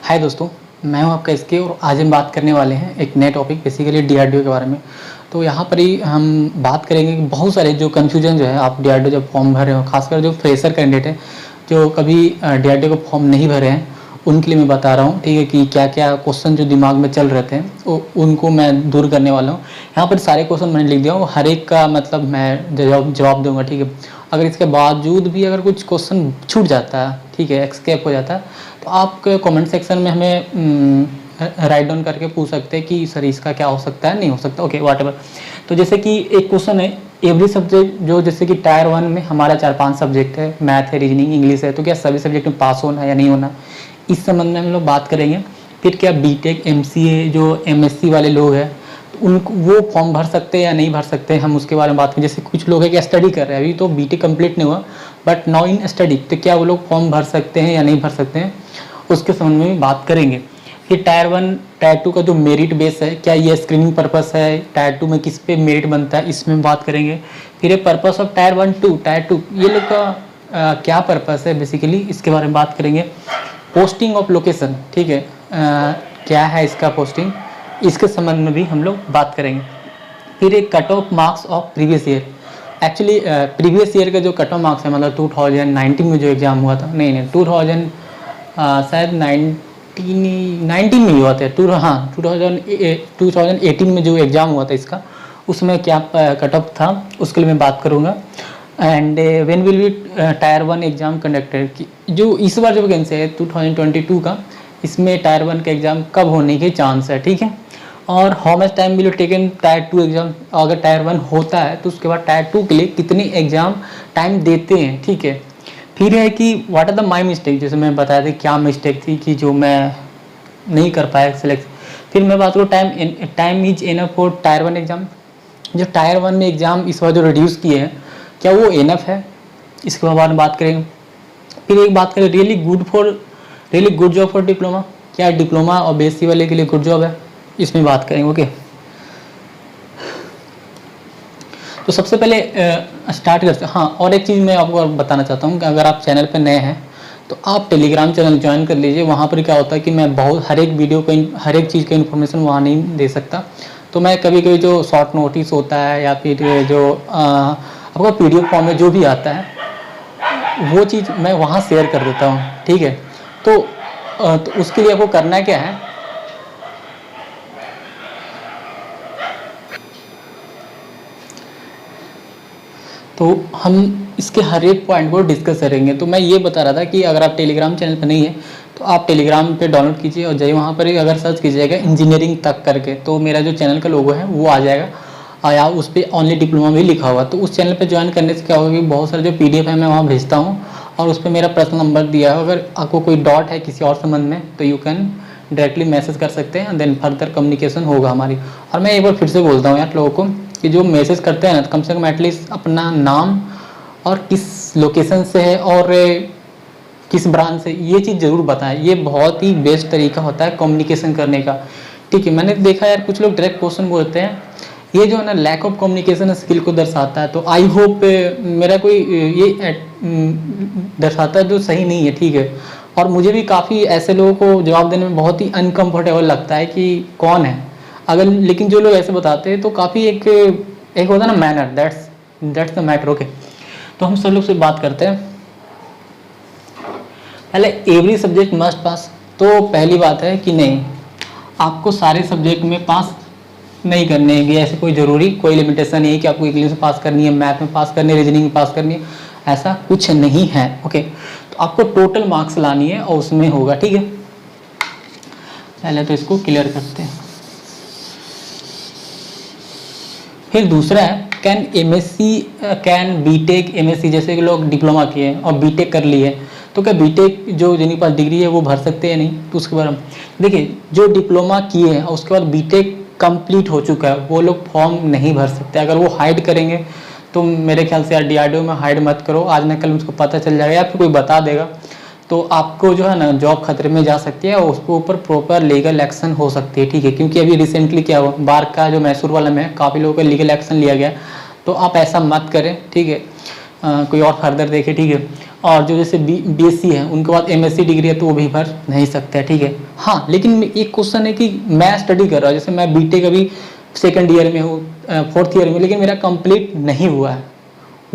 हाय दोस्तों, मैं हूं आपका एसके और आज हम बात करने वाले हैं एक नए टॉपिक बेसिकली डीआरडीओ के बारे में। तो यहाँ पर ही हम बात करेंगे कि बहुत सारे जो कन्फ्यूजन जो है आप डीआरडीओ जब फॉर्म भर रहे हो, खासकर जो फ्रेशर कैंडिडेट है जो कभी डीआरडीओ का फॉर्म नहीं भरे हैं उनके लिए मैं बता रहा हूँ, ठीक है, कि क्या क्या क्वेश्चन जो दिमाग में चल रहे थे उनको मैं दूर करने वाला हूँ। यहाँ पर सारे क्वेश्चन मैंने लिख दिया हूँ, हर एक का मतलब मैं जवाब दूंगा, ठीक है। अगर इसके बावजूद भी अगर कुछ क्वेश्चन छूट जाता है, ठीक है, एस्केप हो जाता है, तो आप कमेंट सेक्शन में हमें राइट डाउन करके पूछ सकते हैं कि सर इसका क्या हो सकता है, नहीं हो सकता, ओके व्हाटएवर। तो जैसे कि एक क्वेश्चन है, एवरी सब्जेक्ट जो जैसे कि टायर 1 में हमारा 4-5 सब्जेक्ट है, मैथ है, रीजनिंग, इंग्लिश है, तो क्या सभी सब्जेक्ट में पास होना है या नहीं होना, इस संबंध में हम लोग बात करेंगे। फिर क्या बीटेक एमसीए जो एमएससी वाले लोग हैं तो उनको वो फॉर्म भर सकते हैं या नहीं भर सकते हैं, हम उसके बारे में बात करें। जैसे कुछ लोग हैं कि स्टडी कर रहे हैं, अभी तो बीटेक कंप्लीट नहीं हुआ बट नाउ इन स्टडी, तो क्या वो लोग फॉर्म भर सकते हैं या नहीं भर सकते हैं, उसके संबंध में भी बात करेंगे। फिर टायर 1 टायर 2 का जो मेरिट बेस है, क्या ये स्क्रीनिंग पर्पस है, टायर 2 में किस पे मेरिट बनता है, इसमें बात करेंगे। फिर ये पर्पस ऑफ टायर 1 2 टायर 2 ये लोग का क्या पर्पस है बेसिकली, इसके बारे में बात करेंगे। पोस्टिंग ऑफ लोकेशन, ठीक है, क्या है इसका पोस्टिंग, इसके संबंध में भी हम लोग बात करेंगे। फिर एक cut off marks of previous year, actually previous year का जो कट ऑफ मार्क्स है, मतलब 2019 में जो एग्ज़ाम हुआ था, नहीं 2000 शायद 19 में ही हुआ था, 2018 में जो एग्ज़ाम हुआ था इसका, उसमें क्या कट ऑफ था उसके लिए मैं बात करूँगा। And when will be tyre 1 exam conducted, जो इस बार जो वैकेंसी है 2022 का, इसमें टायर 1 का एग्ज़ाम कब होने के चांस है, ठीक है। और how much time will you taken tyre 2 exam, अगर टायर 1 होता है तो उसके बाद टायर 2 के लिए कितने एग्ज़ाम टाइम देते हैं, ठीक है। फिर है कि what are the my mistake, जैसे मैं बताया था क्या मिस्टेक थी कि जो मैं नहीं कर पाया सिलेक्ट। फिर मैं बात करूँ time is enough for tyre 1 exam, जो टायर 1 में एग्ज़ाम इस बार जो रिड्यूस किए हैं क्या वो इनफ है, इसके बारे में बात करेंगे। फिर एक बात करें really good job for diploma, क्या डिप्लोमा और बीएससी वाले के लिए गुड जॉब है, इसमें बात करेंगे, ओके। तो सबसे पहले स्टार्ट करते हैं। हाँ, और एक चीज़ मैं आपको बताना चाहता हूँ कि अगर आप चैनल पर नए हैं तो आप टेलीग्राम चैनल ज्वाइन कर लीजिए। वहाँ पर क्या होता है कि मैं हर एक वीडियो को हर एक चीज़ का इन्फॉर्मेशन वहाँ नहीं दे सकता, तो मैं कभी कभी जो शॉर्ट नोटिस होता है या फिर जो आपका पीडीएफ फॉर्म में जो भी आता है वो चीज़ मैं वहाँ शेयर कर देता हूँ, ठीक है। तो उसके लिए आपको करना क्या है, तो हम इसके हर एक पॉइंट को डिस्कस करेंगे। तो मैं ये बता रहा था कि अगर आप टेलीग्राम चैनल पर नहीं है तो आप टेलीग्राम पे डाउनलोड कीजिए और जाइए वहाँ पर अगर सर्च कीजिएगा इंजीनियरिंग तक करके, तो मेरा जो चैनल का लोगो है वो आ जाएगा, या उस पर ऑनली डिप्लोमा भी लिखा हुआ। तो उस चैनल पे ज्वाइन करने से क्या होगा कि बहुत सारे जो पीडीएफ है मैं वहाँ भेजता हूँ और उस पर मेरा पर्सनल नंबर दिया है। अगर आपको कोई डाउट है किसी और संबंध में तो यू कैन डायरेक्टली मैसेज कर सकते हैं, देन फर्दर कम्युनिकेशन होगा हमारी। और मैं एक बार फिर से बोलता हूँ यार लोगों को कि जो मैसेज करते हैं ना, तो कम से कम एटलीस्ट अपना नाम और किस लोकेशन से है और किस ब्रांच से, ये चीज़ ज़रूर बताएं। ये बहुत ही बेस्ट तरीका होता है कम्युनिकेशन करने का, ठीक है। मैंने देखा यार कुछ लोग डायरेक्ट क्वेश्चन बोलते हैं, ये जो है ना लैक ऑफ कम्युनिकेशन स्किल को दर्शाता है। तो आई होप मेरा कोई ये दर्शाता है जो सही नहीं है, ठीक है। और मुझे भी काफ़ी ऐसे लोगों को जवाब देने में बहुत ही अनकंफर्टेबल लगता है कि कौन है अगर, लेकिन जो लोग ऐसे बताते हैं तो काफ़ी एक होता है ना manner, that's the matter, okay. तो हम सब लोग से बात करते हैं। पहले एवरी सब्जेक्ट मस्ट पास, तो पहली बात है कि नहीं, आपको सारे सब्जेक्ट में पास नहीं करने हैं, ऐसे कोई ज़रूरी कोई लिमिटेशन नहीं है कि आपको इंग्लिश में पास करनी है, मैथ में पास करनी है, रीजनिंग में पास करनी है, ऐसा कुछ नहीं है, ओके। तो आपको टोटल मार्क्स लानी है और उसमें होगा, ठीक है। पहले तो इसको क्लियर करते हैं। फिर दूसरा है कैन बीटेक एमएससी, जैसे कि लोग डिप्लोमा किए और बीटेक कर लिए, तो क्या बीटेक जो जिनके पास डिग्री है वो भर सकते हैं नहीं, तो उसके बारे में देखिए। जो डिप्लोमा किए हैं और उसके बाद बीटेक कंप्लीट हो चुका है वो लोग फॉर्म नहीं भर सकते। अगर वो हाइड करेंगे तो मेरे ख्याल से यार डीआरडीओ में हाइड मत करो, आज न कल उसको पता चल जाएगा या फिर कोई बता देगा तो आपको जो है ना जॉब खतरे में जा सकती है और उसके ऊपर प्रॉपर लीगल एक्शन हो सकती है, ठीक है। क्योंकि अभी रिसेंटली क्या हुआ, बार का जो मैसूर वाला में काफ़ी लोगों का लीगल एक्शन लिया गया, तो आप ऐसा मत करें, ठीक है। कोई और फर्दर देखे, ठीक है। और जो जैसे BSc है उनके बाद MSc डिग्री है तो वो भी भर नहीं सकते हैं, ठीक है। हाँ, लेकिन एक क्वेश्चन है कि मैं स्टडी कर रहा हूँ, जैसे मैं बीटेक अभी सेकंड ईयर में हूँ, फोर्थ ईयर में, लेकिन मेरा कंप्लीट नहीं हुआ है,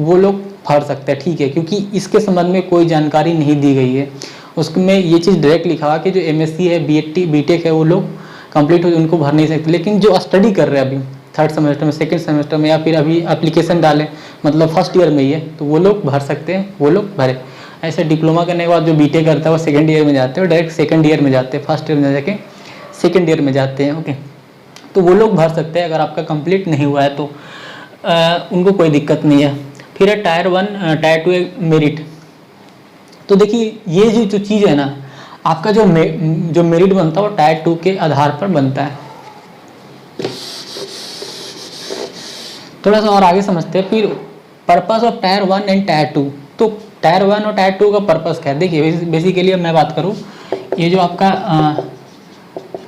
वो लोग भर सकते हैं, ठीक है, क्योंकि इसके संबंध में कोई जानकारी नहीं दी गई है। उसमें ये चीज़ डायरेक्ट लिखा हुआ कि जो MSc है, बीटेक है, वो लोग कंप्लीट हो उनको भर नहीं सकते। लेकिन जो स्टडी कर रहे हैं अभी थर्ड सेमेस्टर में, सेकंड सेमेस्टर में, या फिर अभी एप्लीकेशन डालें मतलब फर्स्ट ईयर में ही है, तो वो लोग भर सकते हैं, वो लोग भरे। ऐसे डिप्लोमा करने के बाद जो बीटेक करता है वो सेकंड ईयर में जाते हैं, डायरेक्ट सेकंड ईयर में जाते हैं, फर्स्ट ईयर में जाके सेकंड ईयर में जाते हैं, ओके। तो वो लोग भर सकते हैं अगर आपका कंप्लीट नहीं हुआ है तो उनको कोई दिक्कत नहीं है। फिर है टायर 1 टायर 2 मेरिट। तो देखिए ये जो चीज़ है ना, आपका जो मेरिट बनता है वो टायर 2 के आधार पर बनता है। थोड़ा सा और आगे समझते हैं। फिर purpose of tyre 1 and tyre 2। तो टायर 1 और टायर 2 का पर्पस क्या है? देखिए बेसिकली अब मैं बात करूँ, ये जो आपका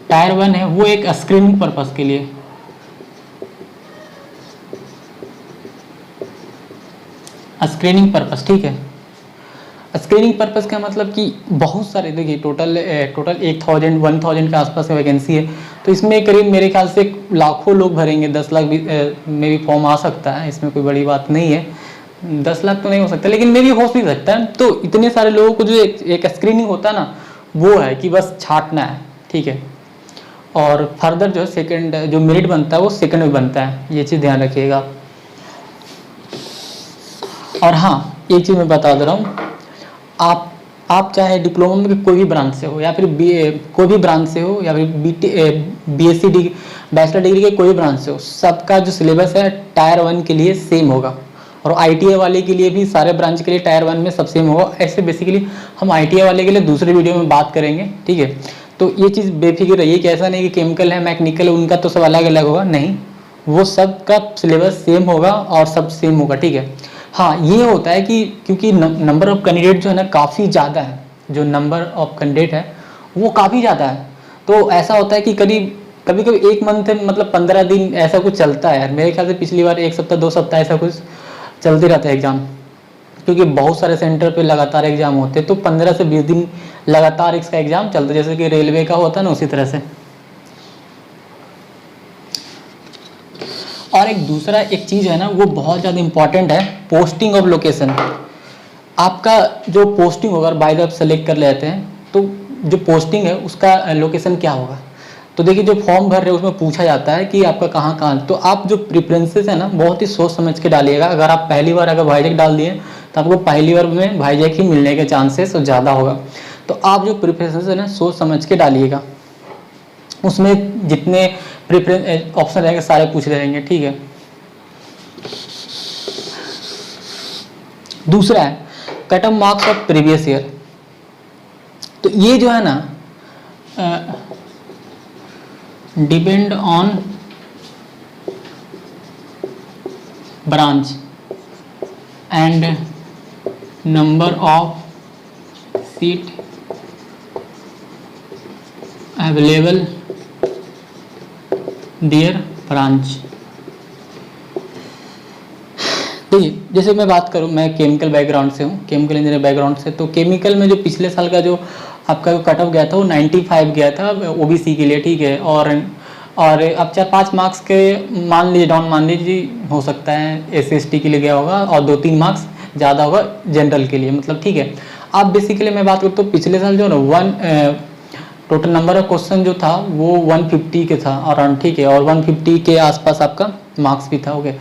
टायर 1 है वो एक स्क्रीनिंग पर्पस के लिए, स्क्रीनिंग पर्पस, ठीक है। स्क्रीनिंग पर्पस का मतलब कि बहुत सारे, देखिए टोटल 1000 के आसपास का वैकेंसी है, तो इसमें करीब मेरे ख्याल से लाखों लोग भरेंगे, 10 लाख भी में भी फॉर्म आ सकता है, इसमें कोई बड़ी बात नहीं है। 10 लाख तो नहीं हो सकता, लेकिन मे भी हो भी सकता है। तो इतने सारे लोगों को जो एक स्क्रीनिंग होता है ना, वो है कि बस छांटना है, ठीक है। और फर्दर जो सेकंड जो मेरिट बनता है वो सेकंड में बनता है, ये चीज़ ध्यान रखिएगा। और हाँ, एक चीज़ मैं बता दे रहा हूँ, आप चाहे डिप्लोमा में कोई भी ब्रांच से हो, या फिर कोई भी ब्रांच से हो, या फिर BSc डिग्री, बैचलर डिग्री के कोई भी ब्रांच से हो, सबका जो सिलेबस है टायर 1 के लिए सेम होगा। और ITI वाले के लिए भी सारे ब्रांच के लिए टायर 1 में सब सेम होगा। ऐसे बेसिकली हम ITI वाले के लिए दूसरे वीडियो में बात करेंगे, ठीक है। तो ये चीज़ बेफिक्र रहिए कि ऐसा नहीं कि केमिकल है, मैकेनिकल है, उनका तो सब अलग अलग होगा, नहीं, वो सब का सिलेबस सेम होगा और सब सेम होगा, ठीक है। हाँ, ये होता है कि क्योंकि नंबर ऑफ कैंडिडेट जो है ना काफ़ी ज़्यादा है, जो नंबर ऑफ कैंडिडेट है वो काफ़ी ज़्यादा है, तो ऐसा होता है कि कभी कभी एक मंथ मतलब 15 दिन ऐसा कुछ चलता है यार। मेरे ख्याल से पिछली बार 1 सप्ताह 2 सप्ताह ऐसा कुछ चलते रहता है एग्ज़ाम, क्योंकि बहुत सारे सेंटर पे लगातार एग्ज़ाम होते हैं, तो 15 से 20 दिन लगातार इसका एग्ज़ाम चलता है, जैसे कि रेलवे का होता है ना, उसी तरह से। और एक दूसरा एक चीज़ है ना, वो बहुत ज़्यादा इंपॉर्टेंट है, पोस्टिंग ऑफ लोकेशन। आपका जो पोस्टिंग होगा, बाय द वे सेलेक्ट कर लेते हैं, तो जो पोस्टिंग है उसका लोकेशन क्या होगा। तो देखिए जो फॉर्म भर रहे हैं उसमें पूछा जाता है कि आपका कहाँ कहाँ, तो आप जो प्रेफरेंसेस है ना बहुत ही सोच समझ के डालिएगा। अगर आप पहली बार अगर भाईजैक डाल दिए तो आपको पहली बार में भाईजैक ही मिलने के चांसेस ज़्यादा होगा। तो आप जो प्रेफरेंसेस है ना सोच समझ के डालिएगा, उसमें जितने प्रेफरेंस ऑप्शन रहेंगे सारे पूछ रहेंगे, ठीक है। दूसरा है cut off marks of previous year. तो ये जो है ना depend on branch and number of seat available their branch. देखिए जैसे मैं बात करूं, मैं केमिकल बैकग्राउंड से हूं, केमिकल इंजीनियर बैकग्राउंड से, तो केमिकल में जो पिछले साल का जो आपका कट ऑफ गया था वो 95 गया था OBC के लिए, ठीक है। और अब 4-5 मार्क्स के मान लीजिए डाउन मान लीजिए हो सकता है SC/ST के लिए गया होगा, और 2-3 मार्क्स ज़्यादा होगा जनरल के लिए, मतलब ठीक है। अब बेसिकली मैं बात करूँ तो पिछले साल जो ना टोटल नंबर ऑफ क्वेश्चन जो था वो 150 के था अराउंड, ठीक है, और 150 के आसपास आपका मार्क्स भी था, ओके।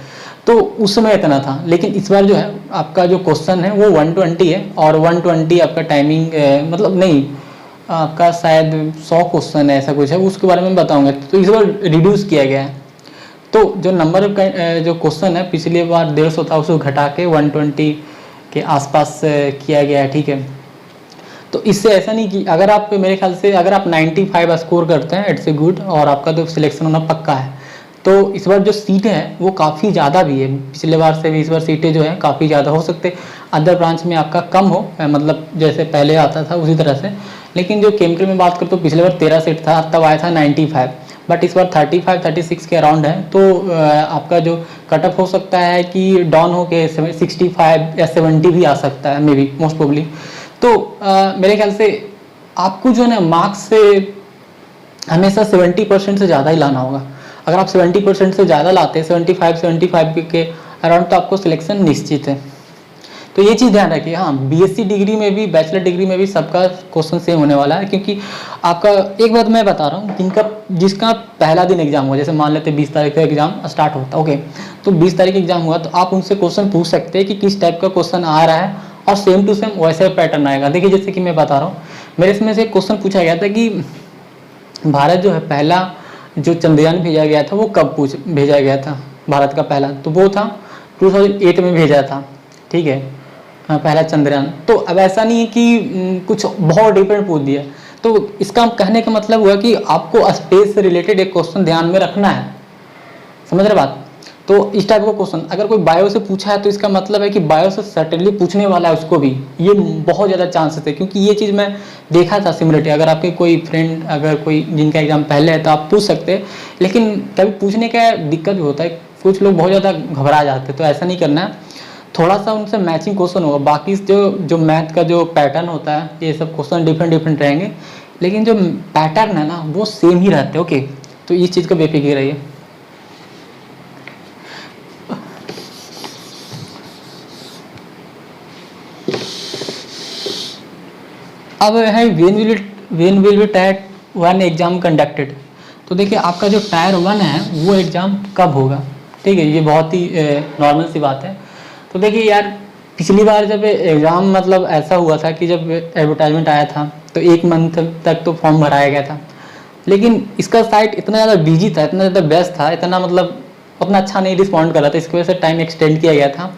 तो उस समय इतना था, लेकिन इस बार जो है आपका जो क्वेश्चन है वो 120 है, और 120 आपका टाइमिंग मतलब नहीं, आपका शायद 100 क्वेश्चन है ऐसा कुछ है, उसके बारे में बताऊंगा। तो इस बार रिड्यूस किया गया है, तो जो नंबर ऑफ जो क्वेश्चन है पिछली बार 150 था उसको घटा के 120 के आसपास किया गया है, ठीक है। तो इससे ऐसा नहीं कि अगर आप मेरे ख्याल से अगर आप 95 स्कोर करते हैं इट्स ए गुड, और आपका तो सिलेक्शन होना पक्का है। तो इस बार जो सीटें हैं वो काफ़ी ज़्यादा भी है, पिछले बार से भी इस बार सीटें जो हैं काफ़ी ज़्यादा हो सकते अदर ब्रांच में आपका कम हो, मतलब जैसे पहले आता था उसी तरह से। लेकिन जो केमिकल में बात करूँ तो पिछले बार 13 सीट था, तब आया था 95, बट इस बार 35-36 के अराउंड है, तो आपका जो कट ऑफ हो सकता है कि डाउन हो के 65 या 70 भी आ सकता है, मे बी, मोस्ट प्रोबली। तो मेरे ख्याल से आपको जो है ना मार्क्स से हमेशा 70% से ज़्यादा ही लाना होगा। अगर आप 70% से ज़्यादा लाते हैं, 75 के अराउंड, तो आपको सिलेक्शन निश्चित है। तो ये चीज़ ध्यान रखिए। हाँ, बीएससी डिग्री में भी, बैचलर डिग्री में भी सबका क्वेश्चन सेम होने वाला है, क्योंकि आपका एक बात मैं बता रहा हूँ, जिसका पहला दिन एग्जाम हुआ, जैसे मान लेते 20 तारीख का एग्जाम स्टार्ट होता है, ओके, तो 20 तारीख एग्जाम हुआ, तो आप उनसे क्वेश्चन पूछ सकते हैं कि किस टाइप का क्वेश्चन आ रहा है, और सेम टू सेम वैसे पैटर्न आएगा। देखिए, जैसे कि मैं बता रहा हूँ, मेरे इसमें से क्वेश्चन पूछा गया था कि भारत जो है पहला जो चंद्रयान भेजा गया था वो कब भेजा गया था भारत का पहला, तो वो था 2008 में भेजा था, ठीक है, पहला चंद्रयान। तो अब ऐसा नहीं है कि कुछ बहुत डिफरेंट पूछ दिया। तो इसका कहने का मतलब हुआ कि आपको स्पेस से रिलेटेड एक क्वेश्चन ध्यान में रखना है, समझ रहे बात। तो इस टाइप का क्वेश्चन अगर कोई बायो से पूछा है, तो इसका मतलब है कि बायो से सर्टेनली पूछने वाला है उसको भी, ये बहुत ज़्यादा चांसेस है, क्योंकि ये चीज़ मैं देखा था सिमिलरिटी। अगर आपके कोई फ्रेंड, अगर कोई जिनका एग्जाम पहले है, तो आप पूछ सकते हैं, लेकिन कभी पूछने का दिक्कत भी होता है, कुछ लोग बहुत ज़्यादा घबरा जाते हैं, तो ऐसा नहीं करना है। थोड़ा सा उनसे मैचिंग क्वेश्चन होगा, बाकी जो मैथ का जो पैटर्न होता है, ये सब क्वेश्चन डिफरेंट रहेंगे, लेकिन जो पैटर्न है ना वो सेम ही रहते हैं, ओके। तो इस चीज़ का बेफिक्र रहिए। अब है when will be tyre 1 exam conducted. तो देखिए, आपका जो टायर 1 है वो एग्ज़ाम कब होगा, ठीक है, ये बहुत ही नॉर्मल सी बात है। तो देखिए यार, पिछली बार जब एग्ज़ाम मतलब ऐसा हुआ था कि जब एडवर्टाइजमेंट आया था, तो 1 मंथ तक तो फॉर्म भराया गया था, लेकिन इसका साइट इतना ज़्यादा बिजी था, इतना ज़्यादा व्यस्त था, इतना मतलब उतना अच्छा नहीं रिस्पॉन्ड कर रहा था, इसकी वजह से टाइम एक्सटेंड किया गया था।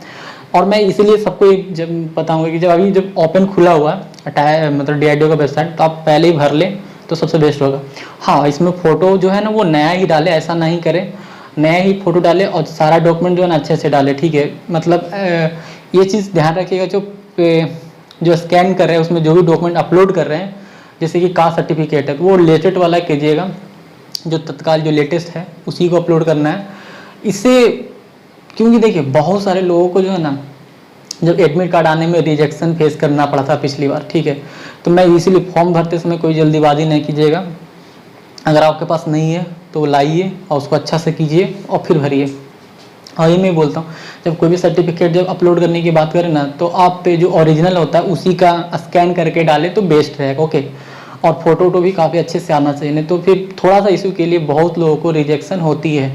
और मैं इसीलिए सबको जब बताऊंगा कि जब ओपन खुला हुआ मतलब DRDO का वेबसाइट, तो आप पहले ही भर लें तो सबसे बेस्ट होगा। हाँ, इसमें फ़ोटो जो है ना वो नया ही डाले, ऐसा नहीं करें, नया ही फ़ोटो डाले, और सारा डॉक्यूमेंट जो है ना अच्छे से डाले, ठीक है। मतलब ये चीज़ ध्यान रखिएगा, जो स्कैन कर रहे हैं उसमें जो भी डॉक्यूमेंट अपलोड कर रहे हैं, जैसे कि कास्ट सर्टिफिकेट है, तो वो लेटेस्ट वाला कीजिएगा, जो तत्काल जो लेटेस्ट है उसी को अपलोड करना है। इससे, क्योंकि देखिए बहुत सारे लोगों को जो है ना, जब एडमिट कार्ड आने में रिजेक्शन फेस करना पड़ा था पिछली बार, ठीक है। तो मैं इसीलिए फॉर्म भरते समय कोई जल्दीबाजी नहीं कीजिएगा। अगर आपके पास नहीं है तो लाइए और उसको अच्छा से कीजिए और फिर भरिए। और ये मैं बोलता हूँ, जब कोई भी सर्टिफिकेट जब अपलोड करने की बात करें ना, तो आप पे जो ओरिजिनल होता है उसी का स्कैन करके डालें तो बेस्ट रहेगा, ओके। और फोटो भी काफ़ी अच्छे से आना चाहिए, नहीं तो फिर थोड़ा सा इशू के लिए बहुत लोगों को रिजेक्शन होती है,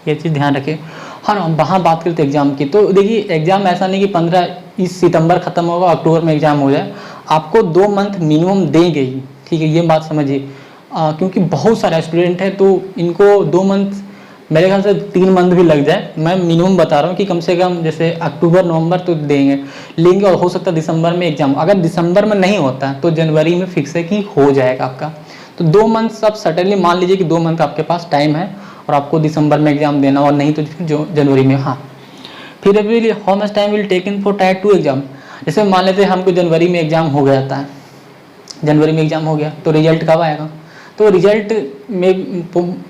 ये चीज़ ध्यान रखें। हाँ ना, वहाँ बात करते एग्जाम की, तो देखिए एग्जाम ऐसा नहीं कि 15 सितंबर खत्म होगा, अक्टूबर में एग्जाम हो जाए, आपको 2 मंथ मिनिमम देंगे ही, ठीक है, ये बात समझिए। क्योंकि बहुत सारे स्टूडेंट हैं, तो इनको 2 मंथ, मेरे ख्याल से 3 मंथ भी लग जाए, मैं मिनिमम बता रहा हूँ कि कम से कम जैसे अक्टूबर नवंबर तो लेंगे, और हो सकता है दिसंबर में एग्जाम। अगर दिसंबर में नहीं होता तो जनवरी में फिक्स है कि हो जाएगा आपका। तो 2 मंथ सब सडनली मान लीजिए कि 2 मंथ आपके पास टाइम है, और आपको दिसंबर में एग्जाम देना, और नहीं तो फिर जो जनवरी में। हाँ, फिर अभी how much time will take in for tier 2 exam. जैसे मान लेते हैं हमको जनवरी में एग्जाम हो जाता है, जनवरी में एग्जाम हो गया, तो रिजल्ट कब आएगा? तो रिजल्ट में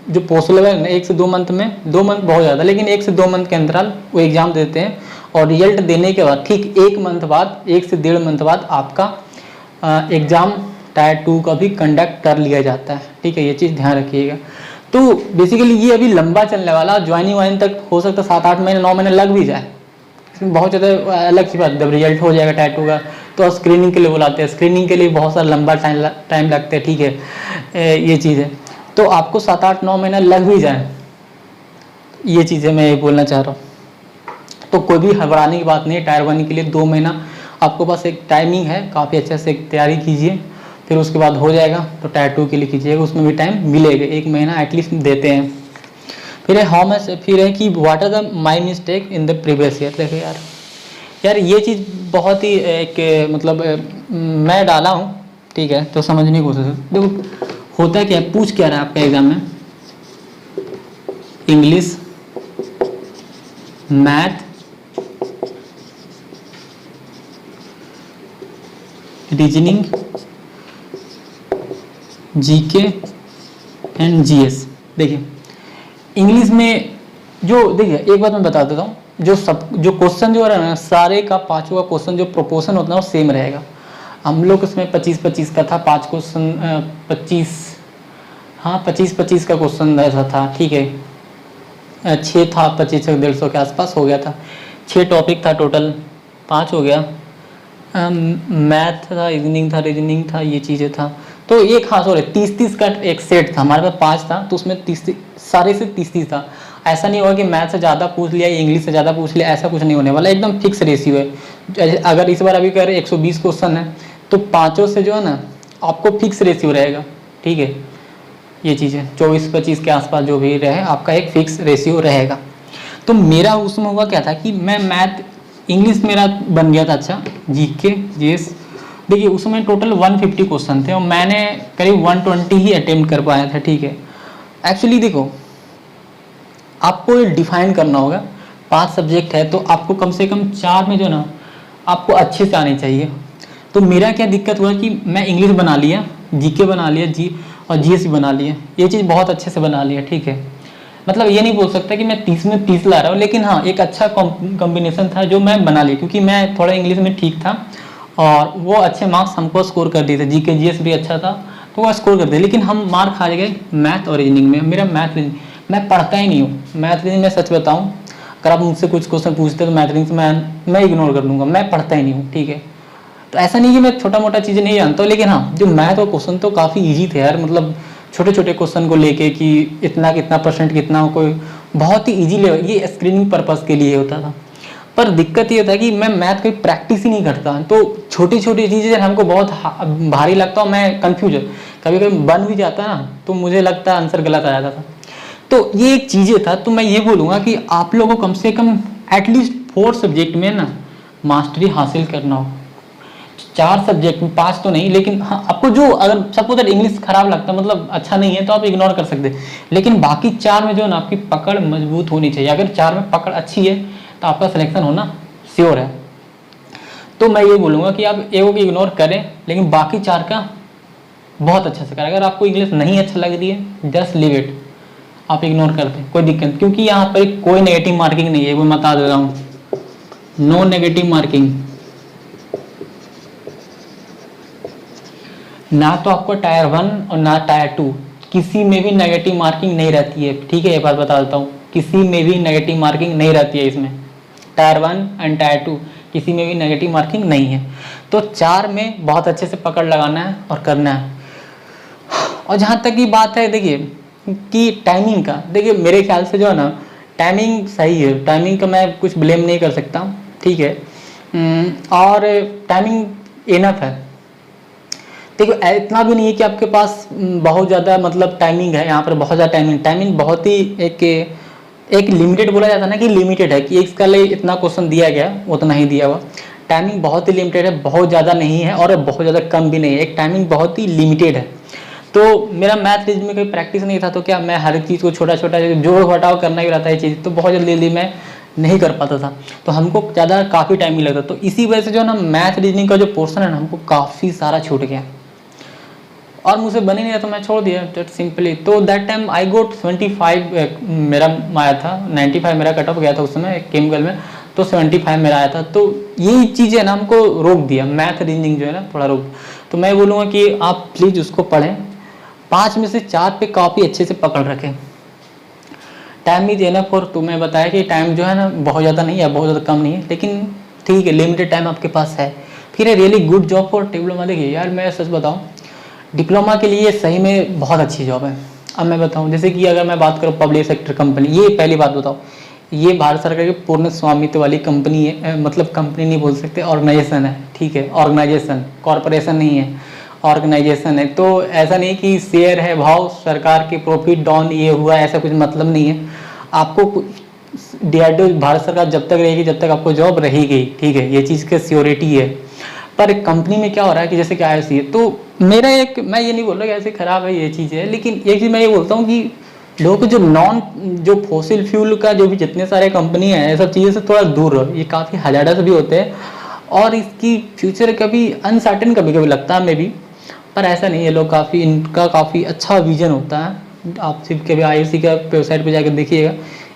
जो पॉसिबल है 1 से 2 मंथ में, 2 मंथ बहुत ज़्यादा, लेकिन 1 से 2 मंथ के अंतराल वो एग्ज़ाम देते हैं, और रिजल्ट देने के बाद ठीक 1 मंथ बाद, 1 से 1.5 मंथ बाद आपका एग्ज़ाम टायर 2 का भी कंडक्ट कर लिया जाता है, ठीक है, ये चीज़ ध्यान रखिएगा। तो बेसिकली ये अभी लंबा चलने वाला, ज्वाइनिंग वाइन तक हो सकता है 7-8 महीने 9 महीने लग भी जाए, इसमें बहुत ज़्यादा अलग सी बात। जब रिजल्ट हो जाएगा टायर 2 का, तो स्क्रीनिंग के लिए बुलाते हैं, स्क्रीनिंग के लिए बहुत सारा लंबा टाइम लगता है, ठीक है, ये चीज़ है। तो आपको 7-8-9 महीना लग भी जाए, ये चीज़ें मैं ये बोलना चाह रहा हूँ। तो कोई भी घबराने की बात नहीं है, टायर 1 के लिए 2 महीना आपके पास एक टाइमिंग है, काफ़ी अच्छे से तैयारी कीजिए, फिर उसके बाद हो जाएगा। तो टायर 2 के लिए कीजिएगा, उसमें भी टाइम मिलेगा, 1 महीना एटलीस्ट देते हैं। फिर है हाउ मच, फिर है कि what are the my mistake in the previous year. देखो यार ये चीज़ बहुत ही एक मतलब मैं डाला हूँ, ठीक है, तो समझने की कोशिश। देखो होता क्या है, पूछ क्या रहा है आपका एग्जाम में, English, math, reasoning, GK and GS, देखिए इंग्लिश में जो, देखिए एक बात मैं बता देता हूँ, जो क्वेश्चन जो रहा है ना, सारे का पांचों का क्वेश्चन जो प्रोपोर्शन होता है वो सेम रहेगा। हम लोग इसमें 25-25 का था, 5 क्वेश्चन 25, हाँ 25-25 का क्वेश्चन ऐसा था, ठीक है। 6 था, 25 से 150 के आसपास हो गया था। 6 टॉपिक था टोटल, 5 हो गया। मैथ था, रीजनिंग था, ये चीज़ें था। तो एक, हाँ सॉरी, 30-30 का एक सेट था हमारे पास, 5 था, तो उसमें 30 सारे से 30-30 था। ऐसा नहीं होगा कि मैथ से ज़्यादा पूछ लिया, इंग्लिश से ज़्यादा पूछ लिया, ऐसा कुछ नहीं होने वाला, एकदम फिक्स रेशियो है। अगर इस बार अभी कह रहे 120 क्वेश्चन है, तो पाँचों से जो है ना आपको फिक्स रेशियो रहेगा, ठीक है। ये चीज़ें 24-25 के आसपास जो भी रहे, आपका एक फिक्स रेशियो रहेगा। तो मेरा उसमें हुआ क्या था कि मैं मैथ, इंग्लिश मेरा बन गया था अच्छा, जीके जीएस। देखिए उसमें टोटल 150 क्वेश्चन थे और मैंने करीब 120 ही अटेम्प्ट कर पाया था, ठीक है। एक्चुअली देखो, आपको डिफाइन करना होगा, 5 सब्जेक्ट है तो आपको कम से कम 4 में जो ना आपको अच्छे से आने चाहिए। तो मेरा क्या दिक्कत हुआ कि मैं इंग्लिश बना लिया, जीके बना लिया, और जीएस भी बना लिया, ये चीज़ बहुत अच्छे से बना लिया, ठीक है। मतलब ये नहीं बोल सकता कि मैं 30 में 30 ला रहा हूँ, लेकिन हाँ एक अच्छा कॉम्बिनेशन था जो मैं बना ली, क्योंकि मैं थोड़ा इंग्लिश में ठीक था और वो अच्छे मार्क्स हमको स्कोर कर दिए थे। जीके जीएस भी अच्छा था तो वो स्कोर कर दिए, लेकिन हम मार्क खा गए मैथ और रीजनिंग में। मेरा मैथ रीजनिंग, मैं पढ़ता ही नहीं हूँ मैथ रीजनिंग में, सच बताऊँ अगर आप मुझसे कुछ क्वेश्चन पूछते तो मैथ रीजनिंग से मैं इग्नोर कर लूँगा, मैं पढ़ता ही नहीं हूँ, ठीक है। तो ऐसा नहीं कि मैं छोटा मोटा चीज़ें नहीं जानता हूँ, लेकिन हाँ जो मैथ और क्वेश्चन तो काफ़ी ईजी थे यार, मतलब छोटे छोटे क्वेश्चन को लेके कि इतना कितना परसेंट कितना, कोई बहुत ही ईजी लेवल, ये स्क्रीनिंग पर्पस के लिए होता था। पर दिक्कत ये था कि मैं मैथ की प्रैक्टिस ही नहीं करता, तो छोटी छोटी चीज़ें हमको बहुत भारी लगता और मैं कंफ्यूज, कभी कभी बन भी जाता ना तो मुझे लगता आंसर गलत आ जाता था। तो ये एक चीज़ें था। तो मैं ये बोलूँगा कि आप लोगों को कम से कम एटलीस्ट 4 सब्जेक्ट में ना मास्टरी हासिल करना हो। 4 सब्जेक्ट में, 5 तो नहीं, लेकिन हाँ आपको जो, अगर सपोज इंग्लिश खराब लगता मतलब अच्छा नहीं है तो आप इग्नोर कर सकते, लेकिन बाकी 4 में जो ना आपकी पकड़ मजबूत होनी चाहिए। अगर 4 में पकड़ अच्छी है तो आपका सिलेक्शन होना श्योर है। तो मैं ये बोलूँगा कि आप एगो को इग्नोर करें, लेकिन बाकी 4 का बहुत अच्छे से करें। अगर आपको इंग्लिश नहीं अच्छा लग रही है, जस्ट लीव इट, आप इग्नोर कर दें, कोई दिक्कत, क्योंकि यहाँ पर कोई नेगेटिव मार्किंग नहीं है, वो मैं बता दे रहा हूँ, नो नेगेटिव मार्किंग। ना तो आपको टायर 1 और ना टायर 2, किसी में भी नेगेटिव मार्किंग नहीं रहती है, ठीक है। ये बात बता देता हूँ, किसी में भी नेगेटिव मार्किंग नहीं रहती है इसमें, टायर 1 एंड टायर 2 किसी में भी नेगेटिव मार्किंग नहीं है। तो 4 में बहुत अच्छे से पकड़ लगाना है और करना है। और जहाँ तक की बात है, देखिए कि टाइमिंग का, देखिए मेरे ख्याल से जो है ना टाइमिंग सही है, टाइमिंग का मैं कुछ ब्लेम नहीं कर सकता, ठीक है। और टाइमिंग इनफ है। देखो इतना भी नहीं है कि आपके पास बहुत ज़्यादा मतलब टाइमिंग है, यहाँ पर बहुत ज़्यादा टाइमिंग बहुत ही एक लिमिटेड बोला जाता है ना, कि लिमिटेड है कि इसका लिए इतना क्वेश्चन दिया गया, उतना ही दिया हुआ। टाइमिंग बहुत ही लिमिटेड है, बहुत ज़्यादा नहीं है और बहुत ज़्यादा कम भी नहीं है, एक टाइमिंग बहुत ही लिमिटेड है। तो मेरा मैथ रीजनिंग में कोई प्रैक्टिस नहीं था, तो क्या मैं हर चीज़ को छोटा छोटा जोड़ घटाव करना ही रहता है चीज़, तो बहुत जल्दी जल्दी मैं नहीं कर पाता था, तो हमको ज़्यादा काफ़ी टाइम ही लगता। तो इसी वजह से जो है ना मैथ रीजनिंग का जो पोर्शन है ना हमको काफ़ी सारा छूट गया और मुझे बन ही नहीं रहा, तो मैं छोड़ दिया दैट सिंपली। तो दैट टाइम आई गोट 75 मेरा आया था, 95 मेरा कट ऑफ गया था उस समय केमिकल में, तो 75 मेरा आया था। तो यही चीज़ें ना हमको रोक दिया, मैथ रीजनिंग जो है ना थोड़ा रोक। तो मैं बोलूँगा कि आप प्लीज़ उसको पढ़ें, 5 में से 4 पे काफ़ी अच्छे से पकड़ रखें। टाइम इज एनफ, और तुम्हें बताया कि टाइम जो है ना बहुत ज़्यादा नहीं है, बहुत ज़्यादा कम नहीं है, लेकिन ठीक है लिमिटेड टाइम आपके पास है। फिर है really good job for diploma. देखिए यार मैं सच बताऊँ, डिप्लोमा के लिए सही में बहुत अच्छी जॉब है। अब मैं बताऊं, जैसे कि अगर मैं बात करूं पब्लिक सेक्टर कंपनी, ये पहली बात बताओ, ये भारत सरकार की पूर्ण स्वामित्व वाली कंपनी है, मतलब कंपनी नहीं बोल सकते, ऑर्गेनाइजेशन है, ठीक है। ऑर्गेनाइजेशन, कॉरपोरेशन नहीं है, ऑर्गेनाइजेशन है। तो ऐसा नहीं कि शेयर है भाव, सरकार की प्रॉफिट डाउन ये हुआ, ऐसा कुछ मतलब नहीं है। आपको डीआरडीओ भारत सरकार जब तक रहेगी जब तक आपको जॉब रहेगी, ठीक है, ये चीज़ की श्योरिटी है। पर एक कंपनी में क्या हो रहा है कि जैसे कि IOC है, तो मेरा एक, मैं ये नहीं बोल रहा कि ऐसे खराब है ये चीज़ है, लेकिन एक चीज़ मैं ये बोलता हूँ कि लोग जो फॉसिल फ्यूल का जो भी जितने सारे कंपनी है, ये सब चीज़ों से थोड़ा दूर रहो, ये काफ़ी हजारत भी होते हैं और इसकी फ्यूचर कभी अनसर्टेन कभी कभी लगता है मे भी, पर ऐसा नहीं है, लोग काफ़ी, इनका काफ़ी अच्छा विजन होता है आप सिर्फ कभी IOC का वेबसाइट पे जाकर देखिएगा,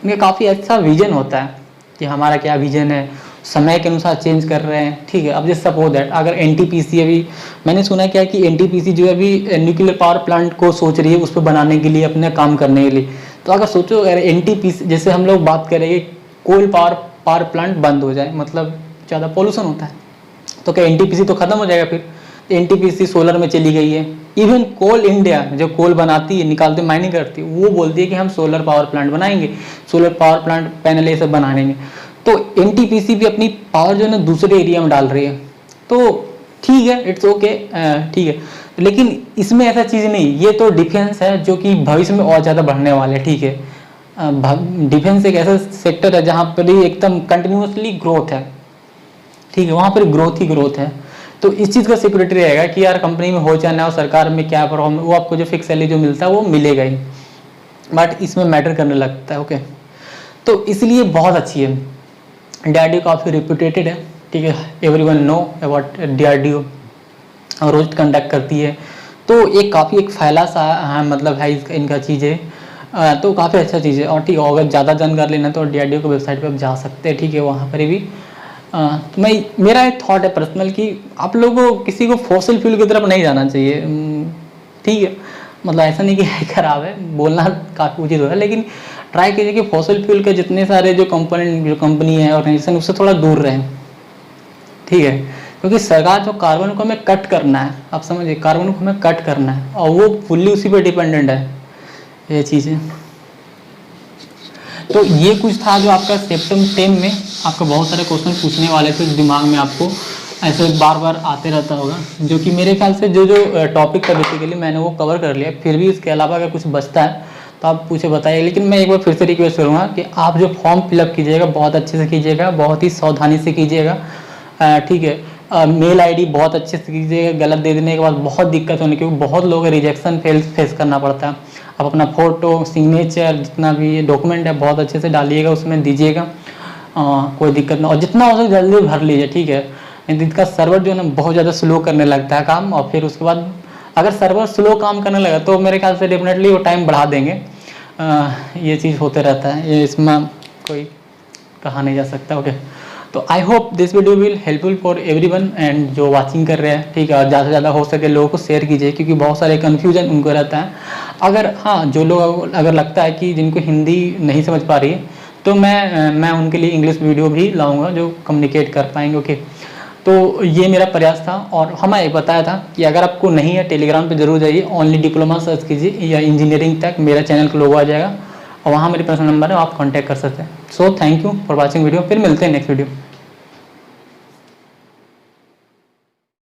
इनका काफ़ी अच्छा विजन होता है कि हमारा क्या विजन है, समय के अनुसार चेंज कर रहे हैं, ठीक है। अब जैसे सपोज दैट अगर NTPC अभी मैंने सुना क्या कि NTPC जो है अभी न्यूक्लियर पावर प्लांट को सोच रही है उस पर बनाने के लिए, अपने काम करने के लिए। तो अगर सोचो अगर NTPC जैसे हम लोग बात करेंगे कोल पावर प्लांट बंद हो जाए, मतलब ज़्यादा पोल्यूशन होता है, तो क्या NTPC तो ख़त्म हो जाएगा फिर। NTPC सोलर में चली गई है। इवन कोल इंडिया जो कोल बनाती है, निकालती माइनिंग करती है, वो बोलती है कि हम सोलर पावर प्लांट बनाएंगे, सोलर पावर प्लांट पैनल ये सब बनाएंगे। तो NTPC भी अपनी पावर जो है ना दूसरे एरिया में डाल रही है, तो ठीक है, इट्स ओके, ठीक है। लेकिन इसमें ऐसा चीज़ नहीं, ये तो डिफेंस है जो कि भविष्य में और ज़्यादा बढ़ने वाले, ठीक है। डिफेंस एक ऐसा सेक्टर है जहाँ पर ही एकदम कंटिन्यूसली ग्रोथ है, ठीक है, वहाँ पर ग्रोथ ही ग्रोथ है। तो इस चीज़ का सिक्योरिटी रहेगा कि यार कंपनी में हो चाहे ना हो, सरकार में क्या प्रॉब्लम, वो आपको जो फिक्स सैलरी जो मिलता है वो मिलेगा ही, बट इसमें मैटर करने लगता है, ओके। तो इसलिए बहुत अच्छी है, DRDO काफ़ी रिप्यूटेटेड है, ठीक है, एवरीवन नो अबाउट DRDO, और रोज कंडक्ट करती है, तो एक काफ़ी एक फैला सा मतलब है इनका चीज़ें, तो काफ़ी अच्छा चीज़ है। और ठीक है, अगर ज़्यादा जानकारी लेना तो DRDO की वेबसाइट पे आप जा सकते हैं, ठीक है, वहाँ पर भी तो मेरा एक थॉट है पर्सनल कि आप लोगों को किसी को फॉसिल फ्यूल की तरफ नहीं जाना चाहिए, ठीक है। मतलब ऐसा नहीं कि खराब है, बोलना काफ़ी उचित होता है, लेकिन ट्राई कीजिए कि फॉसिल फ्यूल के जितने सारे जो कंपनी है ऑर्गेनाइजेशन, उससे थोड़ा दूर रहें, ठीक है। क्योंकि सरकार जो कार्बन को हमें कट करना है, आप समझिए कार्बन को हमें कट करना है, और वो फुल्ली उसी पर डिपेंडेंट है, ये चीज़ें। तो ये कुछ था जो आपका सेप्टेम्बर 10 में आपको बहुत सारे क्वेश्चन पूछने वाले थे, दिमाग में आपको ऐसे बार बार आते रहता होगा, जो कि मेरे ख्याल से जो टॉपिक था बेसिकली मैंने वो कवर कर लिया। फिर भी इसके अलावा अगर कुछ बचता है तो आप पूछे बताइए, लेकिन मैं एक बार फिर से रिक्वेस्ट करूँगा कि आप जो फॉर्म फिलअप कीजिएगा बहुत अच्छे से कीजिएगा, बहुत ही सावधानी से कीजिएगा, ठीक है। मेल ID बहुत अच्छे से कीजिएगा, गलत दे देने के बाद बहुत दिक्कत होने, क्योंकि बहुत लोगों को रिजेक्शन फेस करना पड़ता है। आप अपना फ़ोटो, सिग्नेचर, जितना भी डॉक्यूमेंट है बहुत अच्छे से डालिएगा, उसमें दीजिएगा, कोई दिक्कत ना, और जितना हो सके जल्दी भर लीजिए, ठीक है। इसका सर्वर जो है ना बहुत ज़्यादा स्लो करने लगता है काम, और फिर उसके बाद अगर सर्वर स्लो काम करने लगा तो मेरे ख्याल से डेफिनेटली वो टाइम बढ़ा देंगे, ये चीज़ होते रहता है, ये इसमें कोई कहा नहीं जा सकता, ओके। तो I hope this video will helpful for everyone and जो वाचिंग कर रहे हैं, ठीक है। और ज़्यादा से ज़्यादा हो सके लोगों को शेयर कीजिए, क्योंकि बहुत सारे कन्फ्यूजन उनको रहता है। अगर हाँ, जो लोग अगर लगता है कि जिनको हिंदी नहीं समझ पा रही है, तो मैं उनके लिए इंग्लिश वीडियो भी लाऊंगा जो कम्युनिकेट कर पाएंगे, ओके। तो ये मेरा प्रयास था, और हमें एक बताया था कि अगर आपको नहीं है टेलीग्राम पे जरूर जाइए, ओनली डिप्लोमा सर्च कीजिए या इंजीनियरिंग तक, मेरा चैनल का लोगो आ जाएगा, और वहाँ मेरे पर्सनल नंबर है, आप कॉन्टैक्ट कर सकते हैं। So thank you for watching video, फिर मिलते हैं नेक्स्ट वीडियो।